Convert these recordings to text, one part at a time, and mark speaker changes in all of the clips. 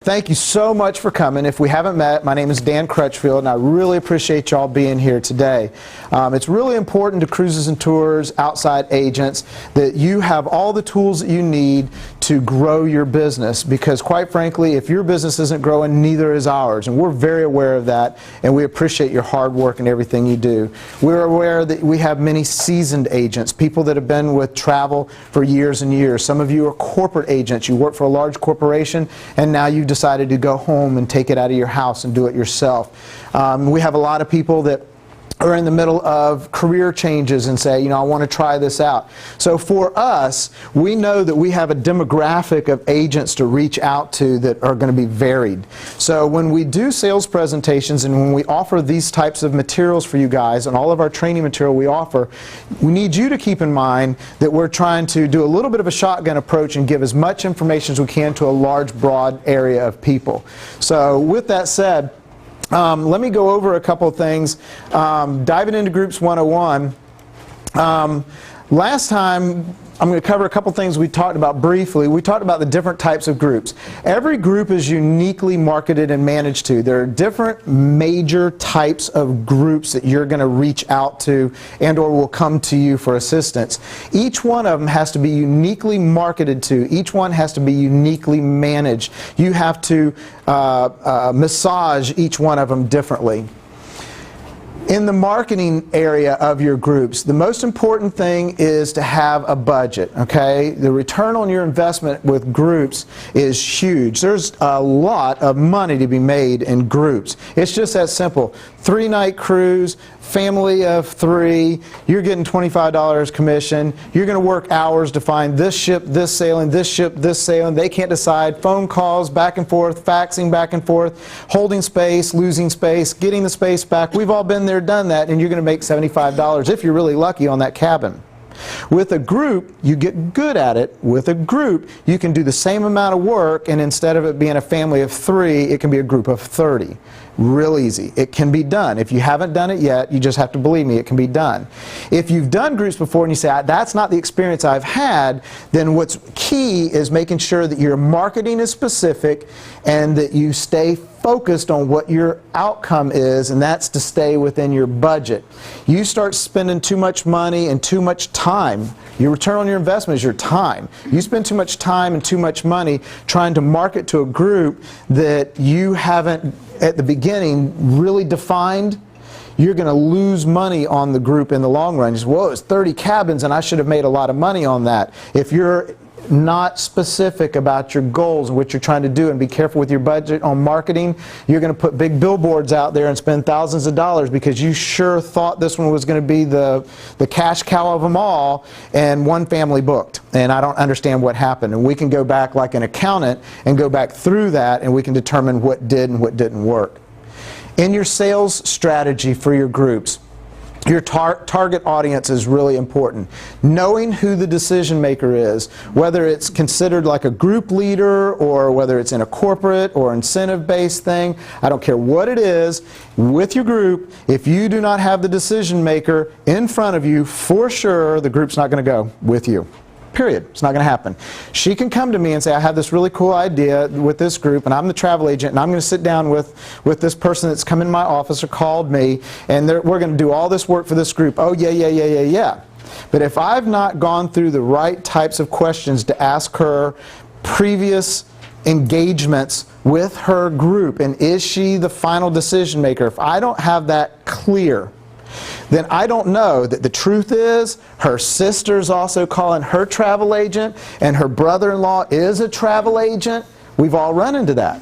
Speaker 1: Thank you so much for coming. If we haven't met, my name is Dan Crutchfield, and I really appreciate y'all being here today. It's really important to Cruises and Tours, Outside Agents, that you have all the tools that you need to grow your business, because quite frankly, if your business isn't growing, neither is ours, and we're very aware of that, and we appreciate your hard work and everything you do. We're aware that we have many seasoned agents, people that have been with travel for years and years. Some of you are corporate agents. You work for a large corporation, and now you decided to go home and take it out of your house and do it yourself. We have a lot of people that are in the middle of career changes and say, I want to try this out. So for us, we know that we have a demographic of agents to reach out to that are going to be varied. So when we do sales presentations and when we offer these types of materials for you guys and all of our training material we offer, we need you to keep in mind that we're trying to do a little bit of a shotgun approach and give as much information as we can to a large, broad area of people. So with that said, let me go over a couple of things. Diving into Groups 101. Last time, I'm going to cover a couple things we talked about briefly. We talked about the different types of groups. Every group is uniquely marketed and managed to. There are different major types of groups that you're going to reach out to and or will come to you for assistance. Each one of them has to be uniquely marketed to. Each one has to be uniquely managed. You have to massage each one of them differently. In the marketing area of your groups, the most important thing is to have a budget, okay? The return on your investment with groups is huge. There's a lot of money to be made in groups. It's just that simple. 3-night cruise, family of 3, you're getting $25 commission. You're going to work hours to find this ship, this sailing, this ship, this sailing. They can't decide. Phone calls back and forth, faxing back and forth, holding space, losing space, getting the space back. We've all been there, done that, and you're going to make $75 if you're really lucky on that cabin. With a group, you get good at it. With a group, you can do the same amount of work, and instead of it being a family of 3, it can be a group of 30. Real easy. It can be done. If you haven't done it yet, you just have to believe me, it can be done. If you've done groups before and you say, that's not the experience I've had, then what's key is making sure that your marketing is specific and that you stay focused on what your outcome is, and that's to stay within your budget. You start spending too much money and too much time. Your return on your investment is your time. You spend too much time and too much money trying to market to a group that you haven't at the beginning really defined. You're going to lose money on the group in the long run. You say, whoa, it's 30 cabins and I should have made a lot of money on that. If you're not specific about your goals and what you're trying to do, and be careful with your budget on marketing, you're going to put big billboards out there and spend thousands of dollars because you sure thought this one was going to be the cash cow of them all, and one family booked. And I don't understand what happened. And we can go back like an accountant and go back through that, and we can determine what did and what didn't work. In your sales strategy for your groups, your target audience is really important. Knowing who the decision maker is, whether it's considered like a group leader or whether it's in a corporate or incentive-based thing, I don't care what it is, with your group, if you do not have the decision maker in front of you, for sure the group's not going to go with you. Period. It's not going to happen. She can come to me and say, I have this really cool idea with this group, and I'm the travel agent, and I'm going to sit down with this person that's come in my office or called me, and we're going to do all this work for this group. Oh, yeah. But if I've not gone through the right types of questions to ask her previous engagements with her group, and is she the final decision maker, if I don't have that clear, then I don't know that the truth is her sister's also calling her travel agent and her brother-in-law is a travel agent. We've all run into that.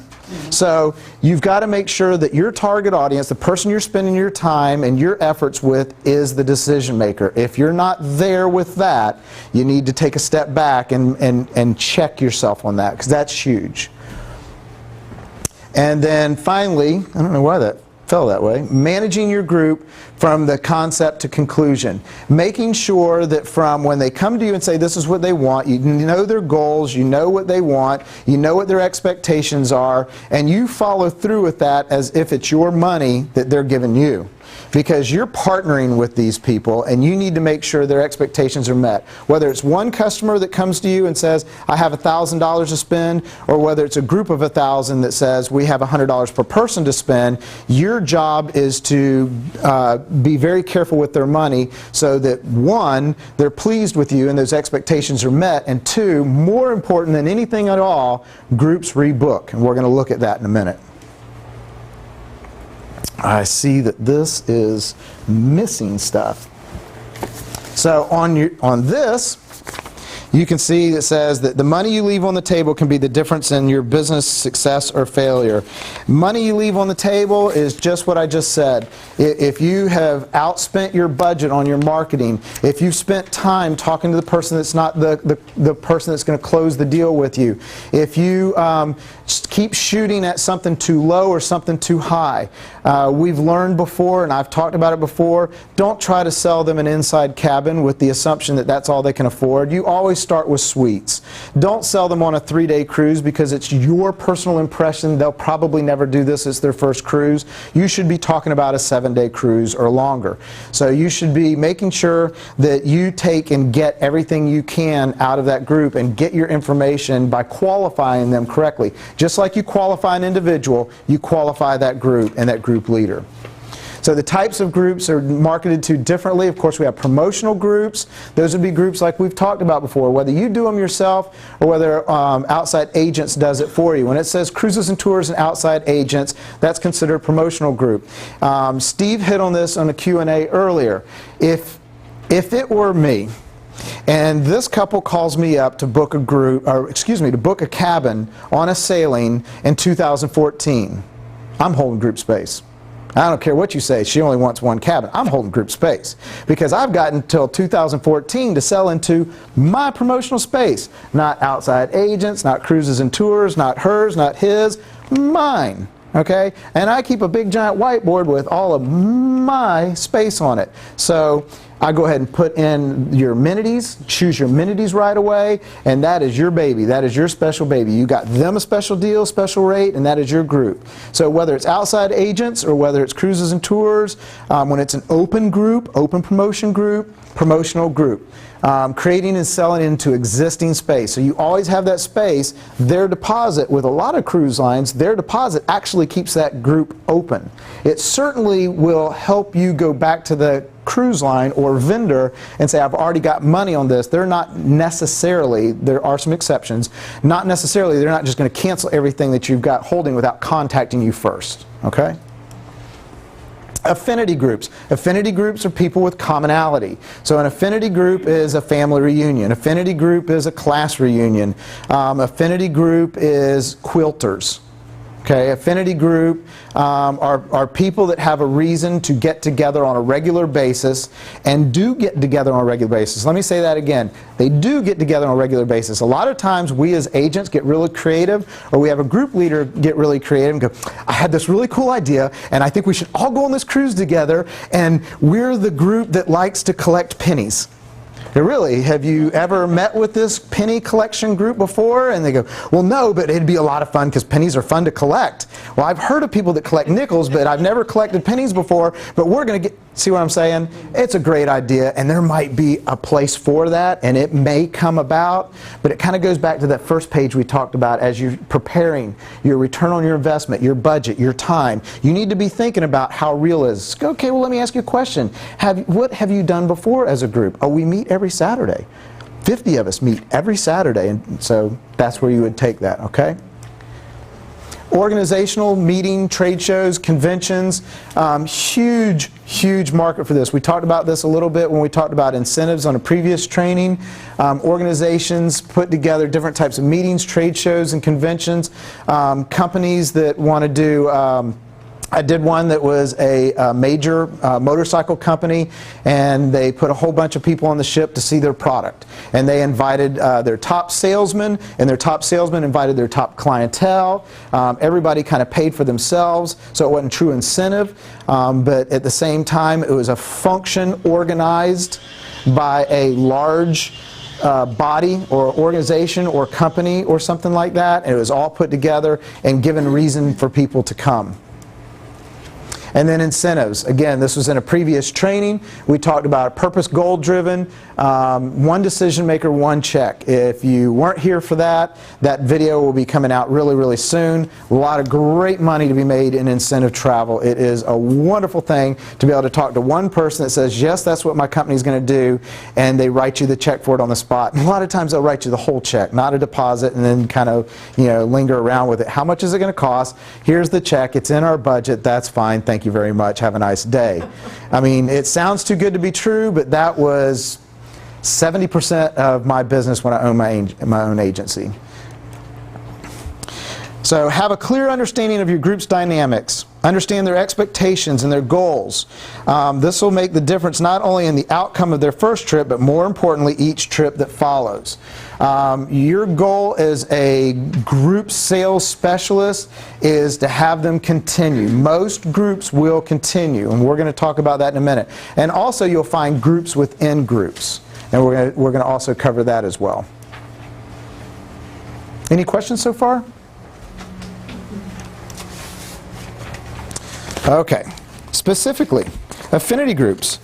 Speaker 1: So you've got to make sure that your target audience, the person you're spending your time and your efforts with, is the decision maker. If you're not there with that, you need to take a step back and check yourself on that, because that's huge. And then finally, I don't know why that fell that way, managing your group from the concept to conclusion. Making sure that from when they come to you and say this is what they want, you know their goals, you know what they want, you know what their expectations are, and you follow through with that as if it's your money that they're giving you. because you're partnering with these people and you need to make sure their expectations are met. Whether it's one customer that comes to you and says, I have $1,000 to spend, or whether it's a group of 1,000 that says, we have $100 per person to spend, your job is to be very careful with their money so that, one, they're pleased with you and those expectations are met, and two, more important than anything at all, groups rebook. And we're going to look at that in a minute. I see that this is missing stuff. So on this, you can see that says that the money you leave on the table can be the difference in your business success or failure. Money you leave on the table is just what I just said. If you have outspent your budget on your marketing, if you've spent time talking to the person that's not the person that's going to close the deal with you, if you keep shooting at something too low or something too high, we've learned before, and I've talked about it before, don't try to sell them an inside cabin with the assumption that that's all they can afford. You always start with suites. Don't sell them on a 3-day cruise because it's your personal impression they'll probably never do this as their first cruise. You should be talking about a 7-day cruise or longer. So you should be making sure that you take and get everything you can out of that group and get your information by qualifying them correctly. Just like you qualify an individual, you qualify that group and that group leader. So the types of groups are marketed to differently. Of course, we have promotional groups. Those would be groups like we've talked about before, whether you do them yourself or whether Outside Agents does it for you. When it says cruises and tours and Outside Agents, that's considered a promotional group. Steve hit on this on the Q&A earlier. If it were me, and this couple calls me up to book a group, or excuse me, to book a cabin on a sailing in 2014, I'm holding group space. I don't care what you say, she only wants one cabin. I'm holding group space because I've got until 2014 to sell into my promotional space. Not Outside Agents, not Cruises and Tours, not hers, not his, mine. Okay? And I keep a big giant whiteboard with all of my space on it. So I go ahead and put in your amenities, choose your amenities right away, and that is your baby. That is your special baby. You got them a special deal, special rate, and that is your group. So whether it's Outside Agents or whether it's Cruises and Tours, when it's an open group, open promotion group, promotional group. Creating and selling into existing space. So you always have that space. Their deposit, with a lot of cruise lines, their deposit actually keeps that group open. It certainly will help you go back to the cruise line or vendor and say, I've already got money on this. They're not necessarily, there are some exceptions, not necessarily, they're not just going to cancel everything that you've got holding without contacting you first. Okay? Affinity groups. Affinity groups are people with commonality. So an affinity group is a family reunion. Affinity group is a class reunion. Affinity group is quilters. Okay, affinity group are people that have a reason to get together on a regular basis and do get together on a regular basis. Let me say that again. They do get together on a regular basis. A lot of times we as agents get really creative, or we have a group leader get really creative and go, I had this really cool idea and I think we should all go on this cruise together, and we're the group that likes to collect pennies. Really, have you ever met with this penny collection group before? And they go, well, no, but it'd be a lot of fun because pennies are fun to collect. Well, I've heard of people that collect nickels, but I've never collected pennies before, but we're going to get, see what I'm saying? It's a great idea, and there might be a place for that, and it may come about, but it kind of goes back to that first page we talked about as you're preparing your return on your investment, your budget, your time. You need to be thinking about how real it is. Okay, well, let me ask you a question. What have you done before as a group? Oh, we meet every Saturday. 50 of us meet every Saturday, and so that's where you would take that, okay? Organizational, meeting, trade shows, conventions, huge market for this. We talked about this a little bit when we talked about incentives on a previous training. Organizations put together different types of meetings, trade shows, and conventions. Companies that want to do I did one that was a major motorcycle company, and they put a whole bunch of people on the ship to see their product. And they invited their top salesmen, and their top salesmen invited their top clientele. Everybody kind of paid for themselves, so it wasn't true incentive. But at the same time, it was a function organized by a large body or organization or company or something like that. And it was all put together and given reason for people to come. And then incentives. Again, this was in a previous training. We talked about purpose, goal driven, one decision maker, one check. If you weren't here for that, that video will be coming out really, really soon. A lot of great money to be made in incentive travel. It is a wonderful thing to be able to talk to one person that says, yes, that's what my company is going to do, and they write you the check for it on the spot. And a lot of times they'll write you the whole check, not a deposit, and then kind of, you know, linger around with it. How much is it going to cost? Here's the check. It's in our budget. That's fine. Thank you very much. Have a nice day. I mean, it sounds too good to be true, but that was 70% of my business when I owned my own agency. So have a clear understanding of your group's dynamics. Understand their expectations and their goals. This will make the difference not only in the outcome of their first trip, but more importantly, each trip that follows. Your goal as a group sales specialist is to have them continue. Most groups will continue, and we're going to talk about that in a minute. And also you'll find groups within groups, and we're going to also cover that as well. Any questions so far? Okay, specifically, affinity groups.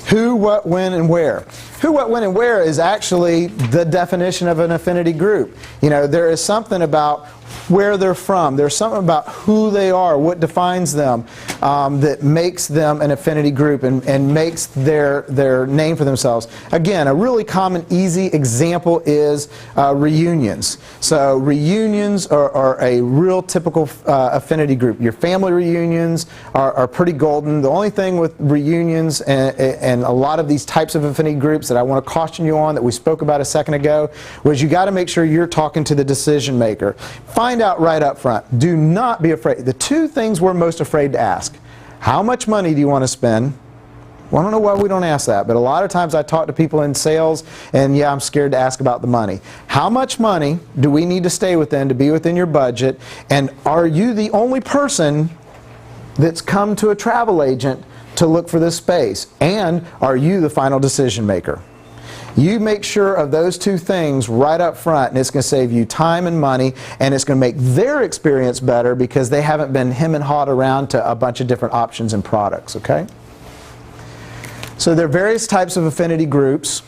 Speaker 1: Who, what, when, and where. Who, what, when, and where is actually the definition of an affinity group. You know, there is something about where they're from. There's something about who they are, what defines them, that makes them an affinity group and makes their name for themselves. Again, a really common, easy example is reunions. So reunions are a real typical affinity group. Your family reunions are pretty golden. The only thing with reunions and a lot of these types of affinity groups that I want to caution you on that we spoke about a second ago was you got to make sure you're talking to the decision maker. Find out right up front. Do not be afraid. The two things we're most afraid to ask. How much money do you want to spend? Well, I don't know why we don't ask that, but a lot of times I talk to people in sales, and yeah, I'm scared to ask about the money. How much money do we need to stay within to be within your budget? And are you the only person that's come to a travel agent to look for this space? And are you the final decision maker? You make sure of those two things right up front, and it's going to save you time and money, and it's going to make their experience better because they haven't been hem and hawed around to a bunch of different options and products, okay? So there are various types of affinity groups.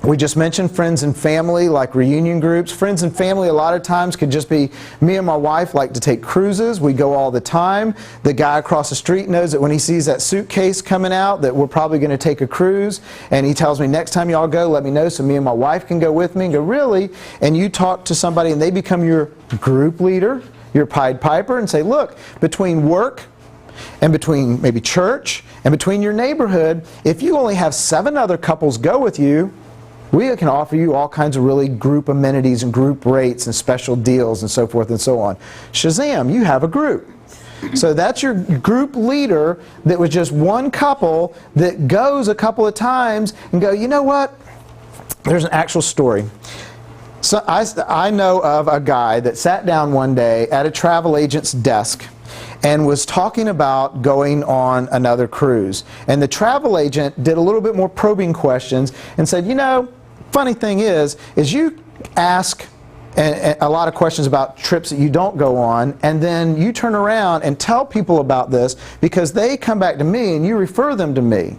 Speaker 1: We just mentioned friends and family, like reunion groups. Friends and family a lot of times could just be me and my wife like to take cruises. We go all the time. The guy across the street knows that when he sees that suitcase coming out that we're probably going to take a cruise, and he tells me, next time y'all go, let me know so me and my wife can go with me. And go, really? And you talk to somebody and they become your group leader, your Pied Piper, and say, look, between work and between maybe church and between your neighborhood, if you only have 7 other couples go with you, we can offer you all kinds of really group amenities and group rates and special deals and so forth and so on. Shazam, you have a group. So that's your group leader that was just one couple that goes a couple of times and go, you know what? There's an actual story. So I know of a guy that sat down one day at a travel agent's desk and was talking about going on another cruise. And the travel agent did a little bit more probing questions and said, you know, funny thing is you ask a lot of questions about trips that you don't go on, and then you turn around and tell people about this because they come back to me and you refer them to me.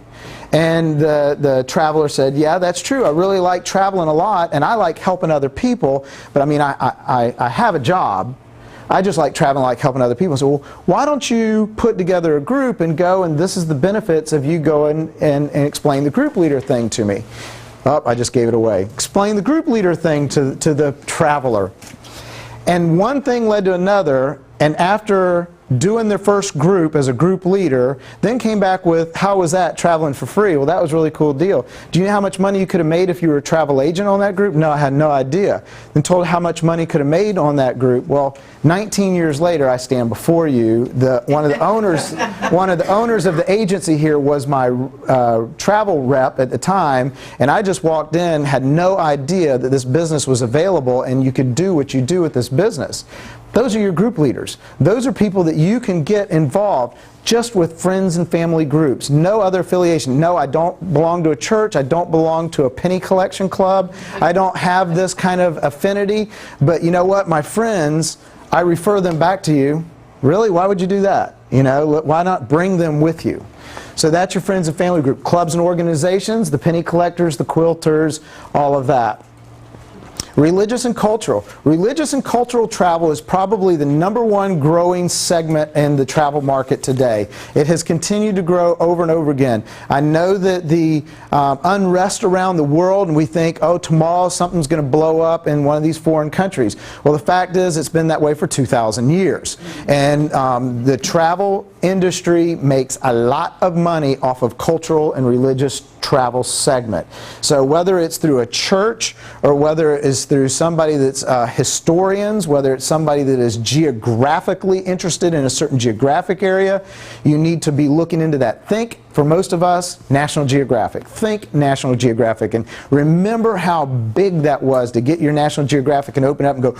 Speaker 1: And the traveler said, yeah, that's true. I really like traveling a lot, and I like helping other people, but I mean, I have a job. I just like traveling, like helping other people. So, well, why don't you put together a group and go, and this is the benefits of you going and explain the group leader thing to me. Oh, I just gave it away. Explain the group leader thing to the traveler. And one thing led to another, and after doing their first group as a group leader, then came back with, how was that traveling for free? Well, that was a really cool deal. Do you know how much money you could have made if you were a travel agent on that group? No, I had no idea. Then told how much money could have made on that group. Well, 19 years later, I stand before you. One of the owners of the agency here was my travel rep at the time, and I just walked in, had no idea that this business was available and you could do what you do with this business. Those are your group leaders. Those are people that you can get involved just with friends and family groups. No other affiliation. No, I don't belong to a church. I don't belong to a penny collection club. I don't have this kind of affinity. But you know what? My friends, I refer them back to you. Really? Why would you do that? You know, why not bring them with you? So that's your friends and family group. Clubs and organizations, the penny collectors, the quilters, all of that. Religious and cultural. Religious and cultural travel is probably the #1 growing segment in the travel market today. It has continued to grow over and over again. I know that the unrest around the world, and we think, oh, tomorrow something's going to blow up in one of these foreign countries. Well, the fact is it's been that way for 2,000 years. And the travel industry makes a lot of money off of cultural and religious travel segment. So whether it's through a church or whether it is through somebody that's historians, whether it's somebody that is geographically interested in a certain geographic area, you need to be looking into that. Think, for most of us, National Geographic. Think National Geographic, and remember how big that was to get your National Geographic and open up and go,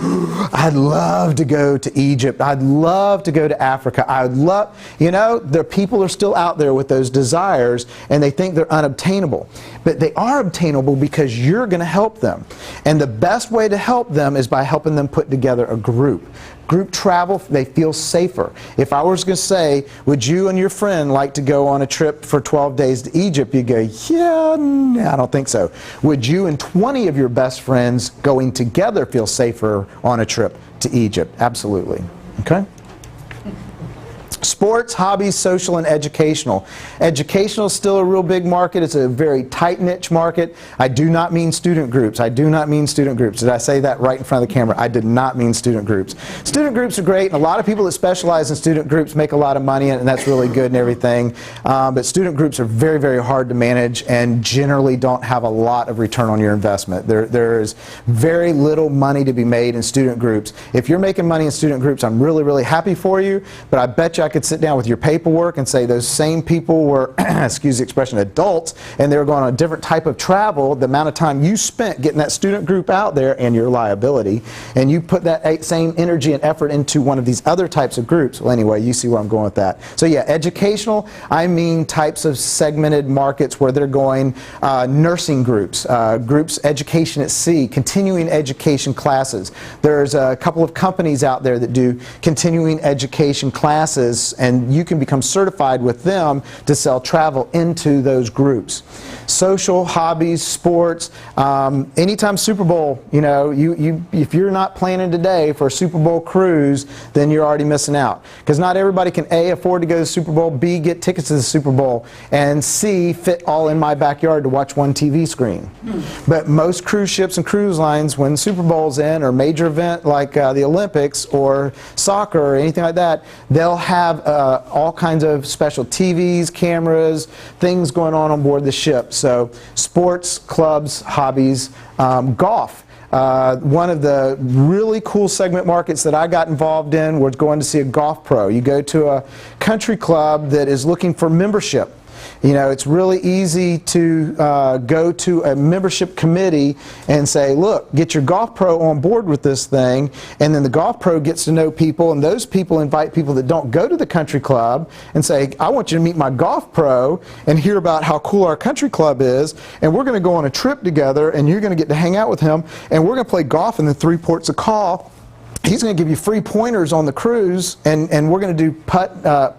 Speaker 1: I'd love to go to Egypt, I'd love to go to Africa, I'd love, you know, the people are still out there with those desires and they think they're unobtainable. But they are obtainable because you're going to help them. And the best way to help them is by helping them put together a group. Group travel, they feel safer. If I was going to say, would you and your friend like to go on a trip for 12 days to Egypt? You'd go, yeah, no, I don't think so. Would you and 20 of your best friends going together feel safer on a trip to Egypt? Absolutely. Okay? Sports, hobbies, social, and educational. Educational is still a real big market. It's a very tight niche market. I do not mean student groups. I do not mean student groups. Did I say that right in front of the camera? I did not mean student groups. Student groups are great, and a lot of people that specialize in student groups make a lot of money, and that's really good and everything. But student groups are very, very hard to manage and generally don't have a lot of return on your investment. There is very little money to be made in student groups. If you're making money in student groups, I'm really, really happy for you, but I bet you I could sit down with your paperwork and say those same people were, excuse the expression, adults, and they were going on a different type of travel, the amount of time you spent getting that student group out there and your liability, and you put that same energy and effort into one of these other types of groups. Well, anyway, you see where I'm going with that. So yeah, educational, I mean types of segmented markets where they're going, nursing groups, groups, education at sea, continuing education classes. There's a couple of companies out there that do continuing education classes, and you can become certified with them to sell travel into those groups. Social, hobbies, sports, anytime Super Bowl, you know, if you're not planning today for a Super Bowl cruise, then you're already missing out. Because not everybody can A, afford to go to the Super Bowl, B, get tickets to the Super Bowl, and C, fit all in my backyard to watch one TV screen. But most cruise ships and cruise lines, when Super Bowl's in, or major event like the Olympics or soccer or anything like that, they'll have all kinds of special TVs, cameras, things going on board the ship. So sports, clubs, hobbies, golf. One of the really cool segment markets that I got involved in was going to see a golf pro. You go to a country club that is looking for membership. You know, it's really easy to go to a membership committee and say, look, get your golf pro on board with this thing, and then the golf pro gets to know people, and those people invite people that don't go to the country club and say, I want you to meet my golf pro and hear about how cool our country club is, and we're going to go on a trip together, and you're going to get to hang out with him, and we're going to play golf in the 3 ports of call. He's going to give you free pointers on the cruise, and we're going to do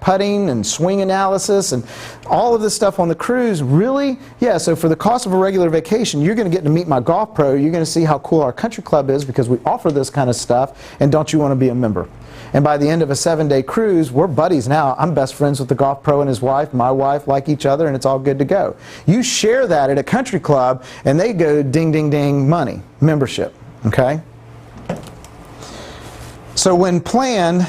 Speaker 1: putting and swing analysis and all of this stuff on the cruise. Really? Yeah, so for the cost of a regular vacation, you're going to get to meet my golf pro. You're going to see how cool our country club is because we offer this kind of stuff, and don't you want to be a member? And by the end of a 7-day cruise, we're buddies now. I'm best friends with the golf pro and his wife. My wife like each other, and it's all good to go. You share that at a country club, and they go ding, ding, ding, money, membership, okay? So when planned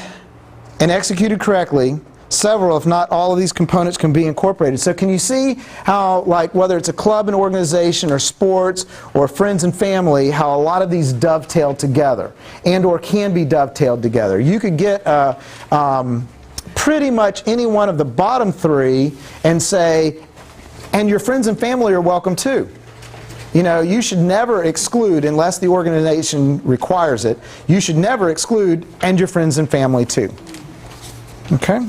Speaker 1: and executed correctly, several, if not all of these components can be incorporated. So can you see how, like, whether it's a club, an organization, or sports, or friends and family, how a lot of these dovetail together and or can be dovetailed together? You could get pretty much any one of the bottom three and say, and your friends and family are welcome too. You know, you should never exclude, unless the organization requires it, you should never exclude, and your friends and family too. Okay?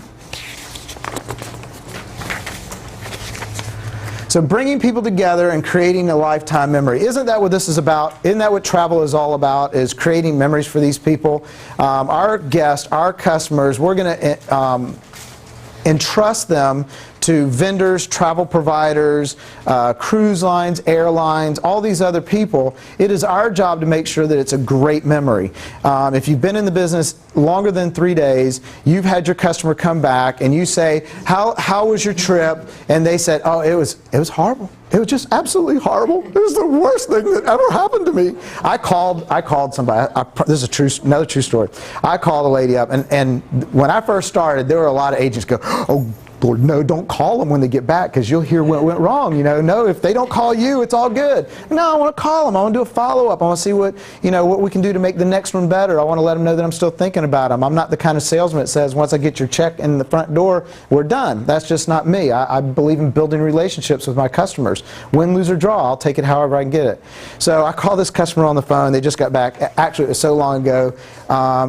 Speaker 1: So So bringing people together and creating a lifetime memory. Isn't that what this is about? Isn't that what travel is all about, is creating memories for these people? Our guests, our customers, we're going to entrust them to vendors, travel providers, cruise lines, airlines, all these other people. It is our job to make sure that it's a great memory. If you've been in the business longer than 3 days, you've had your customer come back and you say, how was your trip? And they said, oh, it was horrible. It was just absolutely horrible. It was the worst thing that ever happened to me. I called somebody. This is another true story. I called a lady up, and when I first started, there were a lot of agents go, oh, Lord, no, don't call them when they get back, because you'll hear what went wrong. You know, no, if they don't call you, it's all good. No, I want to call them. I want to do a follow-up. I want to see what we can do to make the next one better. I want to let them know that I'm still thinking about them. I'm not the kind of salesman that says, once I get your check in the front door, we're done. That's just not me. I believe in building relationships with my customers. Win, lose, or draw, I'll take it however I can get it. So I called this customer on the phone. They just got back. Actually, it was so long ago.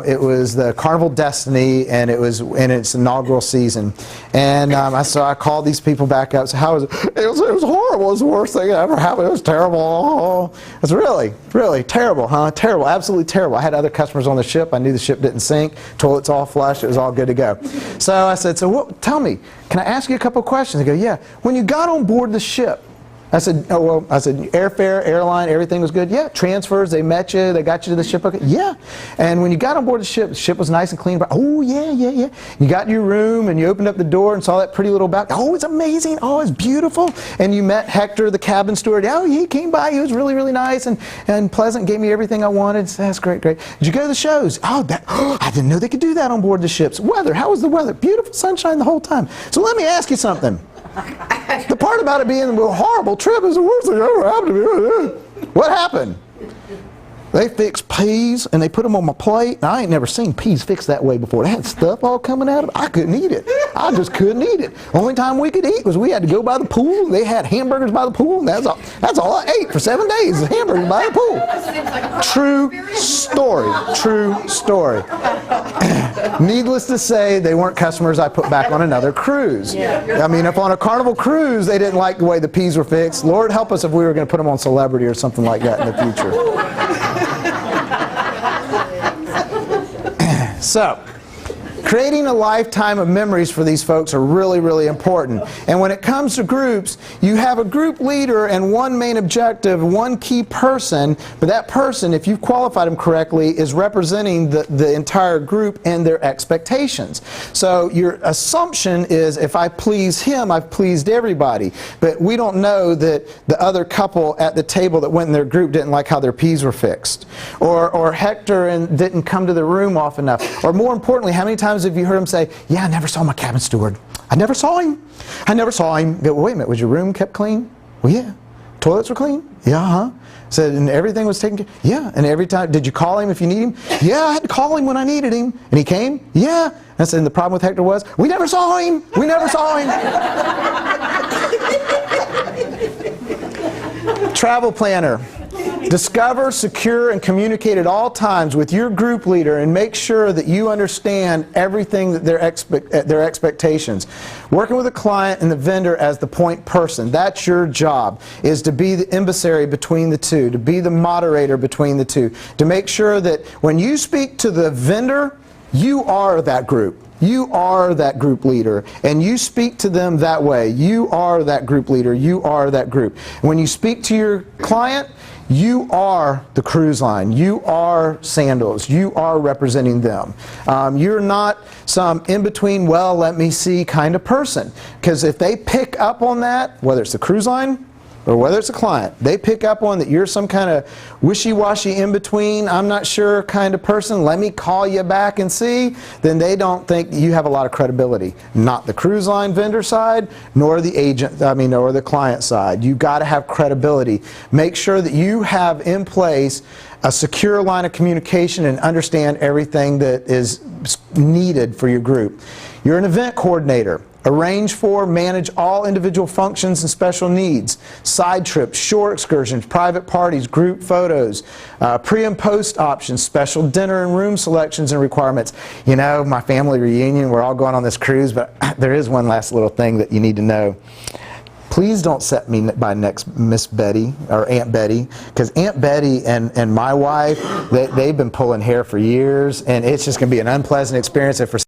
Speaker 1: It was the Carnival Destiny, and it was in its inaugural season. And so I called these people back up. So how was it? It was horrible. It was the worst thing that ever happened. It was terrible. Oh, it was really terrible, huh? Terrible, absolutely terrible. I had other customers on the ship. I knew the ship didn't sink. Toilets all flushed. It was all good to go. So I said, tell me, can I ask you a couple of questions? They go, yeah. When you got on board the ship, I said, airfare, airline, everything was good? Yeah. Transfers, they met you, they got you to the ship? Okay. Yeah. And when you got on board the ship was nice and clean. Oh, yeah. You got in your room and you opened up the door and saw that pretty little balcony. Oh, it's amazing. Oh, it's beautiful. And you met Hector, the cabin steward. Oh, he came by. He was really, really nice and pleasant, gave me everything I wanted. So that's great. Did you go to the shows? Oh, I didn't know they could do that on board the ships. Weather, how was the weather? Beautiful sunshine the whole time. So let me ask you something. The part about it being a horrible trip is the worst thing that ever happened to me. What happened? They fixed peas and they put them on my plate. Now, I ain't never seen peas fixed that way before. They had stuff all coming out of it. I couldn't eat it. I just couldn't eat it. Only time we could eat was we had to go by the pool. They had hamburgers by the pool, and that's all I ate for 7 days, is hamburgers by the pool. True story. True story. Needless to say, they weren't customers I put back on another cruise. I mean, if on a Carnival cruise they didn't like the way the peas were fixed, Lord help us if we were going to put them on Celebrity or something like that in the future. So, creating a lifetime of memories for these folks are really, really important. And when it comes to groups, you have a group leader and one main objective, one key person, but that person, if you've qualified them correctly, is representing the entire group and their expectations. So your assumption is, if I please him, I've pleased everybody. But we don't know that the other couple at the table that went in their group didn't like how their peas were fixed. Or Hector didn't come to the room often enough. Or more importantly, how many times have you heard him say, yeah, I never saw my cabin steward. I never saw him. Go, wait a minute, was your room kept clean? Well, yeah. Toilets were clean? Yeah, huh? Said, and everything was taken care of? Yeah. And every time, did you call him if you need him? Yeah, I had to call him when I needed him. And he came? Yeah. And so the problem with Hector was, we never saw him. We never saw him. Travel planner. Discover, secure, and communicate at all times with your group leader and make sure that you understand everything that their expectations. Working with the client and the vendor as the point person. That's your job, is to be the emissary between the two, to be the moderator between the two, to make sure that when you speak to the vendor, you are that group. You are that group leader, and you speak to them that way. You are that group leader. You are that group. And when you speak to your client, you are the cruise line. You are Sandals. You are representing them. You're not some in-between, well, let me see kind of person. Because if they pick up on that, whether it's the cruise line or whether it's a client, they pick up on that you're some kind of wishy-washy in-between, I'm not sure kind of person, let me call you back and see, then they don't think you have a lot of credibility. Not the cruise line vendor side, nor the agent, or the client side. You've got to have credibility. Make sure that you have in place a secure line of communication and understand everything that is needed for your group. You're an event coordinator. Arrange for, manage all individual functions and special needs. Side trips, shore excursions, private parties, group photos, pre and post options, special dinner and room selections and requirements. You know, my family reunion, we're all going on this cruise, but there is one last little thing that you need to know. please don't set me by next Miss Betty or Aunt Betty, because Aunt Betty and my wife, they've been pulling hair for years, and it's just going to be an unpleasant experience if for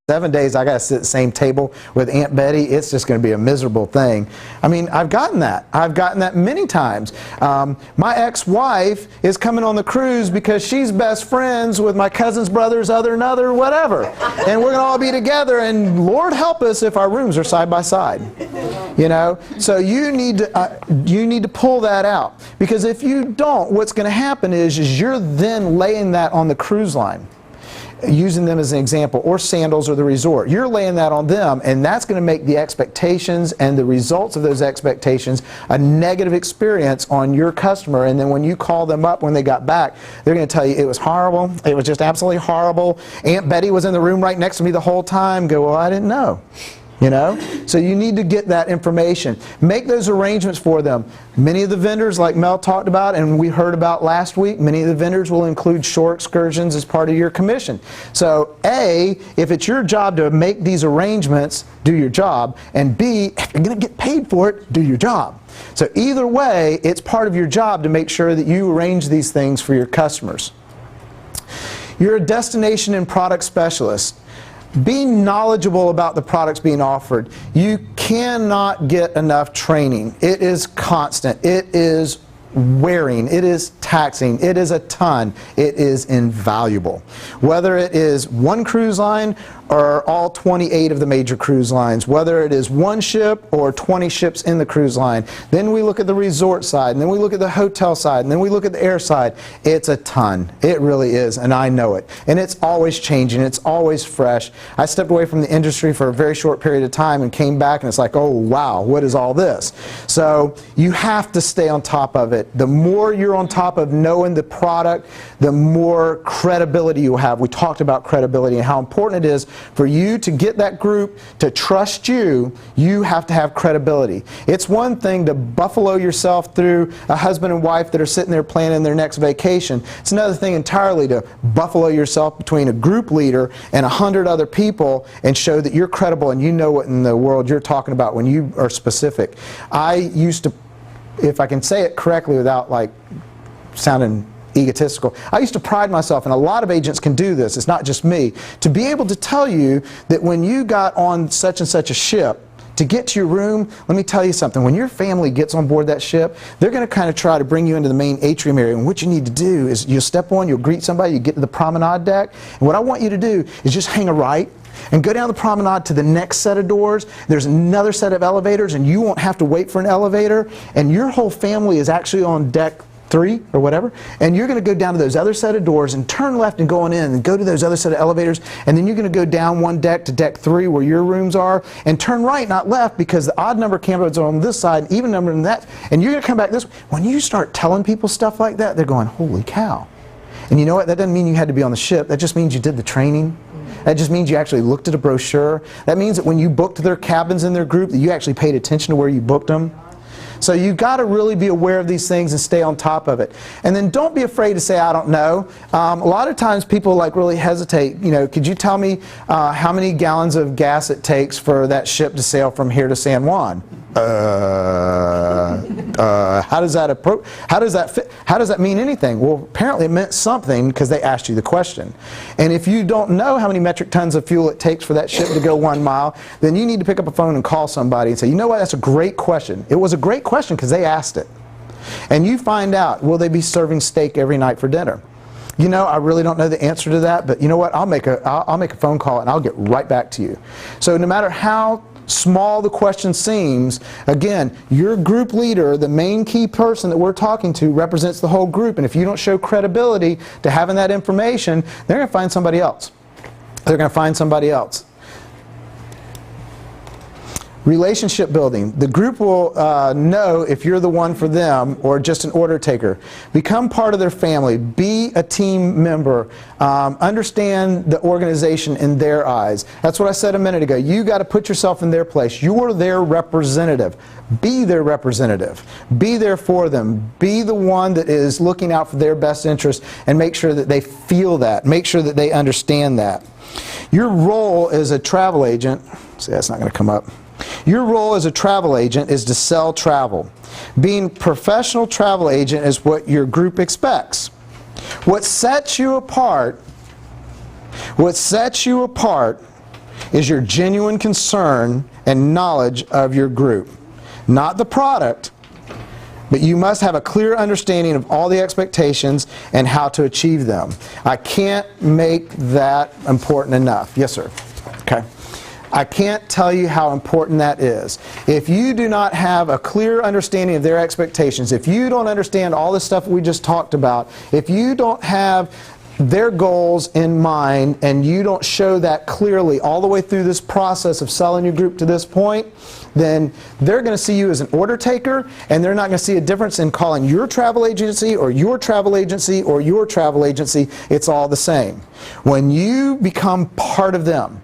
Speaker 1: 7 days I got to sit at the same table with Aunt Betty. It's just going to be a miserable thing. I mean, I've gotten that. I've gotten that many times. My ex-wife is coming on the cruise because she's best friends with my cousin's brother's other whatever. And we're going to all be together, and Lord help us if our rooms are side by side. You know? So you need to pull that out. Because if you don't, what's going to happen is you're then laying that on the cruise line, using them as an example, or Sandals or the resort. You're laying that on them, and that's going to make the expectations and the results of those expectations a negative experience on your customer. And then when you call them up when they got back, they're going to tell you it was horrible, it was just absolutely horrible. Aunt Betty was in the room right next to me the whole time. Go, well, I didn't know. You know? So you need to get that information. Make those arrangements for them. Many of the vendors, like Mel talked about and we heard about last week, many of the vendors will include shore excursions as part of your commission. So A, if it's your job to make these arrangements, do your job. And B, if you're going to get paid for it, do your job. So either way, it's part of your job to make sure that you arrange these things for your customers. You're a destination and product specialist. Be knowledgeable about the products being offered. You cannot get enough training. It is constant. It is wearing. It is taxing. It is a ton. It is invaluable. Whether it is one cruise line or all 28 of the major cruise lines, whether it is one ship or 20 ships in the cruise line, then we look at the resort side, and then we look at the hotel side, and then we look at the air side. It's a ton. It really is, and I know it. And it's always changing. It's always fresh. I stepped away from the industry for a very short period of time and came back, and it's like, oh, wow, what is all this? So you have to stay on top of it. The more you're on top of knowing the product, the more credibility you have. We talked about credibility and how important it is for you to get that group to trust you. You have to have credibility. It's one thing to buffalo yourself through a husband and wife that are sitting there planning their next vacation. It's another thing entirely to buffalo yourself between a group leader and 100 other people and show that you're credible and you know what in the world you're talking about when you are specific. I used to, if I can say it correctly without like sounding egotistical, I used to pride myself, and a lot of agents can do this, it's not just me, to be able to tell you that when you got on such and such a ship, to get to your room, let me tell you something, when your family gets on board that ship, they're going to kind of try to bring you into the main atrium area, and what you need to do is you'll step on, you'll greet somebody, you get to the promenade deck, and what I want you to do is just hang a right and go down the promenade to the next set of doors. There's another set of elevators, and you won't have to wait for an elevator, and your whole family is actually on deck 3 or whatever, and you're going to go down to those other set of doors and turn left and go on in and go to those other set of elevators, and then you're going to go down one deck to deck 3 where your rooms are, and turn right, not left, because the odd number campers are on this side and even number on that, and you're going to come back this way. When you start telling people stuff like that, they're going, holy cow. And you know what? That doesn't mean you had to be on the ship. That just means you did the training. That just means you actually looked at a brochure. That means that when you booked their cabins in their group, that you actually paid attention to where you booked them. So you've got to really be aware of these things and stay on top of it. And then don't be afraid to say, I don't know. A lot of times people like really hesitate. You know, could you tell me how many gallons of gas it takes for that ship to sail from here to San Juan? How does that fit? How does that mean anything? Well, apparently it meant something because they asked you the question. And if you don't know how many metric tons of fuel it takes for that ship to go 1 mile, then you need to pick up a phone and call somebody and say, you know what, that's a great question. It was a great question because they asked it. And you find out, will they be serving steak every night for dinner? You know, I really don't know the answer to that, but you know what, I'll make a phone call and I'll get right back to you. So no matter how small the question seems, again, your group leader, the main key person that we're talking to, represents the whole group, and if you don't show credibility to having that information, they're going to find somebody else. They're going to find somebody else. Relationship building. The group will know if you're the one for them or just an order taker. Become part of their family. Be a team member. Understand the organization in their eyes. That's what I said a minute ago. You got to put yourself in their place. You are their representative. Be their representative. Be there for them. Be the one that is looking out for their best interest, and make sure that they feel that. Make sure that they understand that. Your role as a travel agent, see, that's not going to come up. Your role as a travel agent is to sell travel. Being professional travel agent is what your group expects. What sets you apart is your genuine concern and knowledge of your group. Not the product, but you must have a clear understanding of all the expectations and how to achieve them. I can't make that important enough. Yes, sir. Okay. I can't tell you how important that is. If you do not have a clear understanding of their expectations, if you don't understand all the stuff we just talked about, if you don't have their goals in mind and you don't show that clearly all the way through this process of selling your group to this point, then they're going to see you as an order taker, and they're not going to see a difference in calling your travel agency or your travel agency or your travel agency. It's all the same. When you become part of them,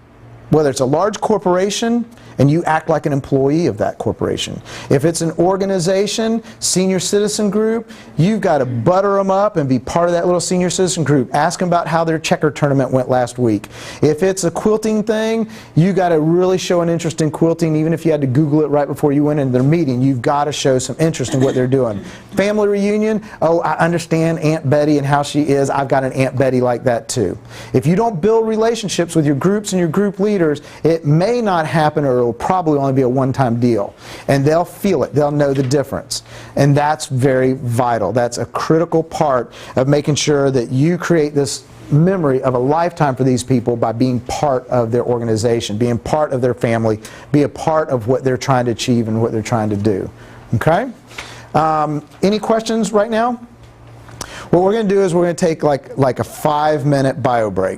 Speaker 1: whether it's a large corporation and you act like an employee of that corporation. If it's an organization, senior citizen group, you've got to butter them up and be part of that little senior citizen group. Ask them about how their checker tournament went last week. If it's a quilting thing, you've got to really show an interest in quilting. Even if you had to Google it right before you went into their meeting, you've got to show some interest in what they're doing. Family reunion, oh, I understand Aunt Betty and how she is. I've got an Aunt Betty like that too. If you don't build relationships with your groups and your group leaders, it may not happen, or it'll probably only be a one-time deal. And they'll feel it. They'll know the difference. And that's very vital. That's a critical part of making sure that you create this memory of a lifetime for these people by being part of their organization, being part of their family, be a part of what they're trying to achieve and what they're trying to do. Okay? Any questions right now? What we're going to do is we're going to take like a 5-minute bio break.